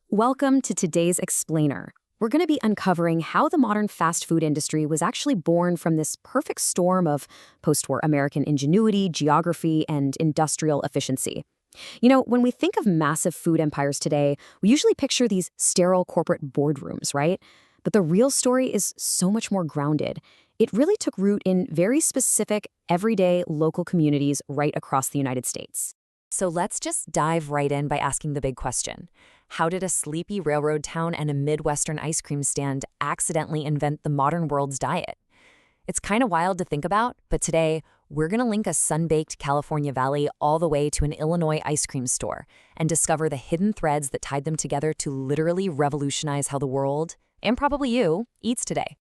Welcome to today's Explainer. We're going to be uncovering how the modern fast food industry was actually born from this perfect storm of post-war American ingenuity, geography, and industrial efficiency. When we think of massive food empires today, we usually picture these sterile corporate boardrooms, right? But the real story is so much more grounded. It really took root in very specific, everyday local communities right across the United States. So let's just dive right in by asking the big question. How did a sleepy railroad town and a Midwestern ice cream stand accidentally invent the modern world's diet? It's kind of wild to think about, but today we're going to link a sun-baked California valley all the way to an Illinois ice cream store and discover the hidden threads that tied them together to literally revolutionize how the world, and probably you, eats today.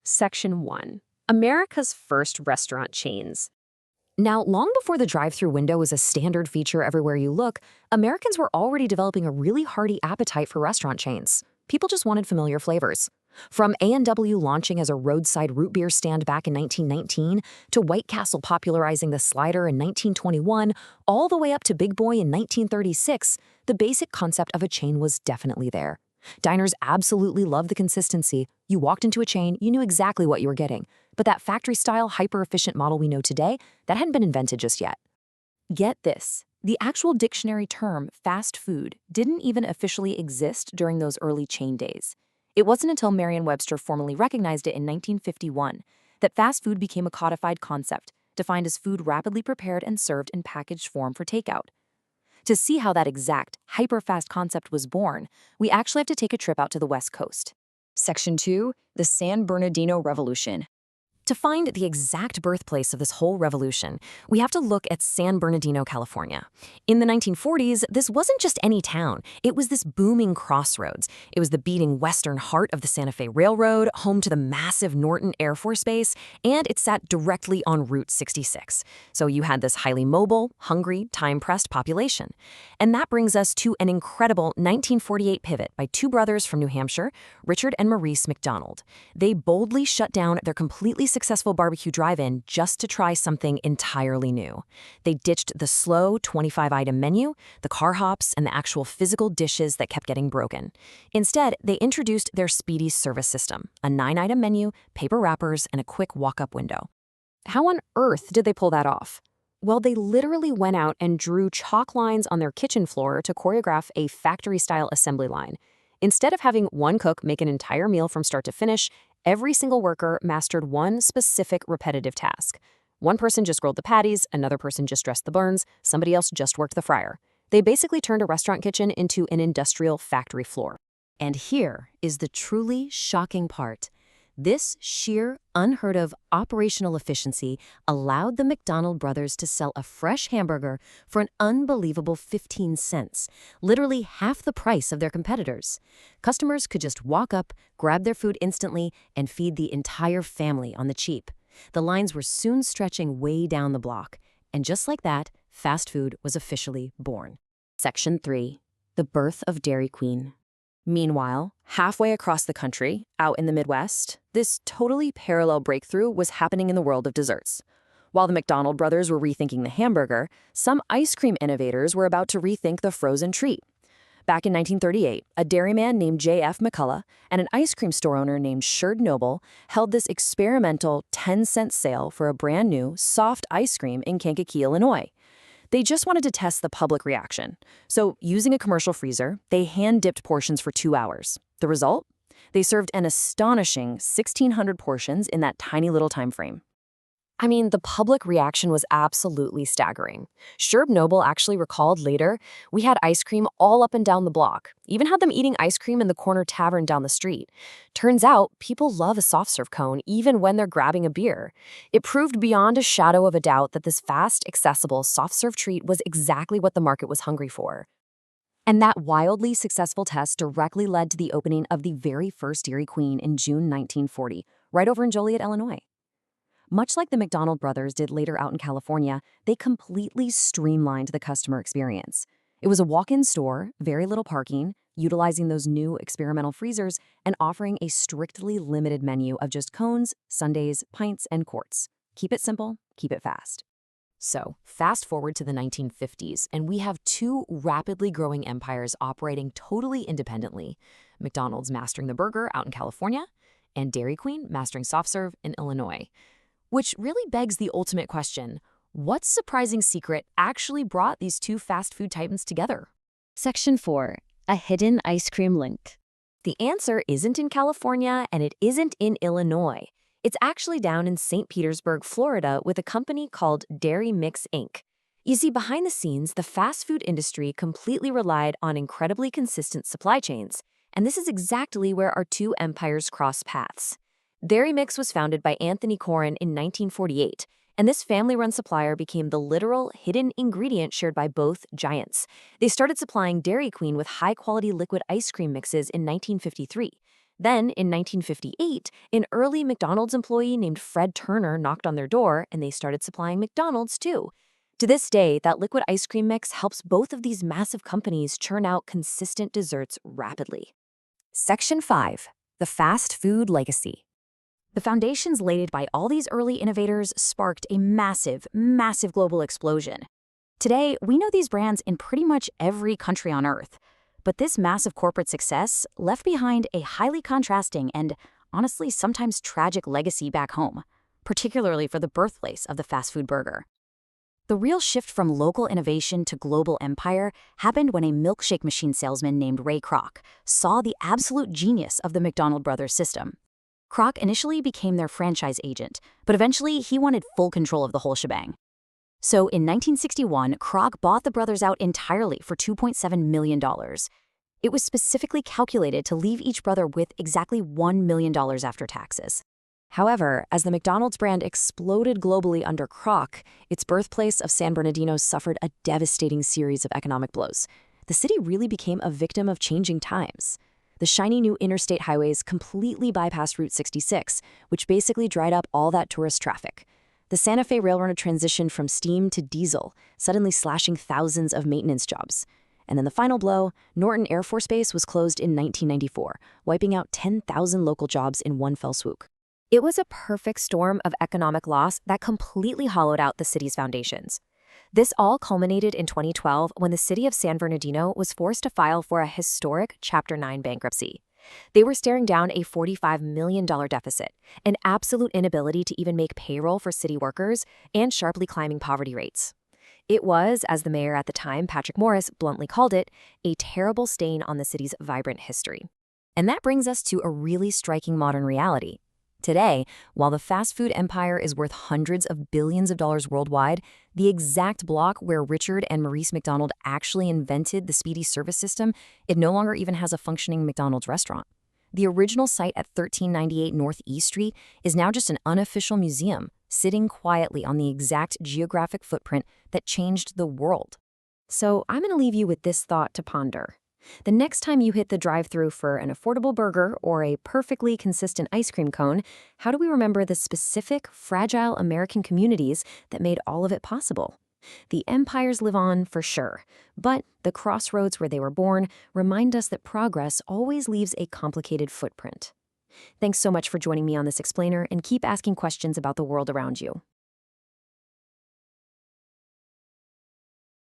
Section 1. America's first restaurant chains. Now, long before the drive-thru window was a standard feature everywhere you look, Americans were already developing a really hearty appetite for restaurant chains. People just wanted familiar flavors. From A&W launching as a roadside root beer stand back in 1919, to White Castle popularizing the slider in 1921, all the way up to Big Boy in 1936, the basic concept of a chain was definitely there. Diners absolutely loved the consistency. You walked into a chain, you knew exactly what you were getting. But that factory-style, hyper-efficient model we know today, that hadn't been invented just yet. Get this. The actual dictionary term, fast food, didn't even officially exist during those early chain days. It wasn't until Merriam-Webster formally recognized it in 1951 that fast food became a codified concept, defined as food rapidly prepared and served in packaged form for takeout. To see how that exact, hyper-fast concept was born, we actually have to take a trip out to the West Coast. Section 2, the San Bernardino Revolution. To find the exact birthplace of this whole revolution, we have to look at San Bernardino, California. In the 1940s, this wasn't just any town. It was this booming crossroads. It was the beating western heart of the Santa Fe Railroad, home to the massive Norton Air Force Base, and it sat directly on Route 66. So you had this highly mobile, hungry, time-pressed population. And that brings us to an incredible 1948 pivot by two brothers from New Hampshire, Richard and Maurice McDonald. They boldly shut down their completely successful barbecue drive-in just to try something entirely new. They ditched the slow 25-item menu, the car hops, and the actual physical dishes that kept getting broken. Instead, they introduced their speedy service system, a 9-item menu, paper wrappers, and a quick walk-up window. How on earth did they pull that off? Well, they literally went out and drew chalk lines on their kitchen floor to choreograph a factory-style assembly line. Instead of having one cook make an entire meal from start to finish, every single worker mastered one specific repetitive task. One person just grilled the patties, another person just dressed the buns, somebody else just worked the fryer. They basically turned a restaurant kitchen into an industrial factory floor. And here is the truly shocking part. This sheer, unheard-of operational efficiency allowed the McDonald brothers to sell a fresh hamburger for an unbelievable 15 cents, literally half the price of their competitors. Customers could just walk up, grab their food instantly, and feed the entire family on the cheap. The lines were soon stretching way down the block, and just like that, fast food was officially born. Section 3. The birth of Dairy Queen. Meanwhile, halfway across the country, out in the Midwest, this totally parallel breakthrough was happening in the world of desserts. While the McDonald brothers were rethinking the hamburger, some ice cream innovators were about to rethink the frozen treat. Back in 1938, a dairyman named J.F. McCullough and an ice cream store owner named Sherd Noble held this experimental 10-cent sale for a brand new, soft ice cream in Kankakee, Illinois. They just wanted to test the public reaction. So, using a commercial freezer, they hand-dipped portions for 2 hours. The result? They served an astonishing 1,600 portions in that tiny little time frame. I mean, the public reaction was absolutely staggering. Sherb Noble actually recalled later, "We had ice cream all up and down the block, even had them eating ice cream in the corner tavern down the street. Turns out, people love a soft serve cone even when they're grabbing a beer." It proved beyond a shadow of a doubt that this fast, accessible, soft serve treat was exactly what the market was hungry for. And that wildly successful test directly led to the opening of the very first Dairy Queen in June 1940, right over in Joliet, Illinois. Much like the McDonald brothers did later out in California, they completely streamlined the customer experience. It was a walk-in store, very little parking, utilizing those new experimental freezers, and offering a strictly limited menu of just cones, sundaes, pints, and quarts. Keep it simple, keep it fast. So, fast forward to the 1950s, and we have two rapidly growing empires operating totally independently. McDonald's mastering the burger out in California, and Dairy Queen mastering soft serve in Illinois. Which really begs the ultimate question: what surprising secret actually brought these two fast food titans together? Section 4. A hidden ice cream link. The answer isn't in California and it isn't in Illinois. It's actually down in St. Petersburg, Florida, with a company called Dairy Mix Inc. You see, behind the scenes, the fast food industry completely relied on incredibly consistent supply chains, and this is exactly where our two empires cross paths. Dairy Mix was founded by Anthony Corrin in 1948, and this family-run supplier became the literal hidden ingredient shared by both giants. They started supplying Dairy Queen with high-quality liquid ice cream mixes in 1953. Then, in 1958, an early McDonald's employee named Fred Turner knocked on their door, and they started supplying McDonald's too. To this day, that liquid ice cream mix helps both of these massive companies churn out consistent desserts rapidly. Section 5. The fast food legacy. The foundations laid by all these early innovators sparked a massive, massive global explosion. Today, we know these brands in pretty much every country on Earth. But this massive corporate success left behind a highly contrasting and, honestly, sometimes tragic legacy back home, particularly for the birthplace of the fast food burger. The real shift from local innovation to global empire happened when a milkshake machine salesman named Ray Kroc saw the absolute genius of the McDonald brothers system. Kroc initially became their franchise agent, but eventually he wanted full control of the whole shebang. So in 1961, Kroc bought the brothers out entirely for $2.7 million. It was specifically calculated to leave each brother with exactly $1 million after taxes. However, as the McDonald's brand exploded globally under Kroc, its birthplace of San Bernardino suffered a devastating series of economic blows. The city really became a victim of changing times. The shiny new interstate highways completely bypassed Route 66, which basically dried up all that tourist traffic. The Santa Fe Railroad transitioned from steam to diesel, suddenly slashing thousands of maintenance jobs. And then the final blow, Norton Air Force Base was closed in 1994, wiping out 10,000 local jobs in one fell swoop. It was a perfect storm of economic loss that completely hollowed out the city's foundations. This all culminated in 2012 when the city of San Bernardino was forced to file for a historic Chapter 9 bankruptcy. They were staring down a $45 million deficit, an absolute inability to even make payroll for city workers, and sharply climbing poverty rates. It was, as the mayor at the time, Patrick Morris, bluntly called it, a terrible stain on the city's vibrant history. And that brings us to a really striking modern reality. Today, while the fast food empire is worth hundreds of billions of dollars worldwide, the exact block where Richard and Maurice McDonald actually invented the speedy service system, it no longer even has a functioning McDonald's restaurant. The original site at 1398 North E Street is now just an unofficial museum, sitting quietly on the exact geographic footprint that changed the world. So I'm going to leave you with this thought to ponder. The next time you hit the drive-thru for an affordable burger or a perfectly consistent ice cream cone, how do we remember the specific, fragile American communities that made all of it possible? The empires live on for sure, but the crossroads where they were born remind us that progress always leaves a complicated footprint. Thanks so much for joining me on this explainer, and keep asking questions about the world around you.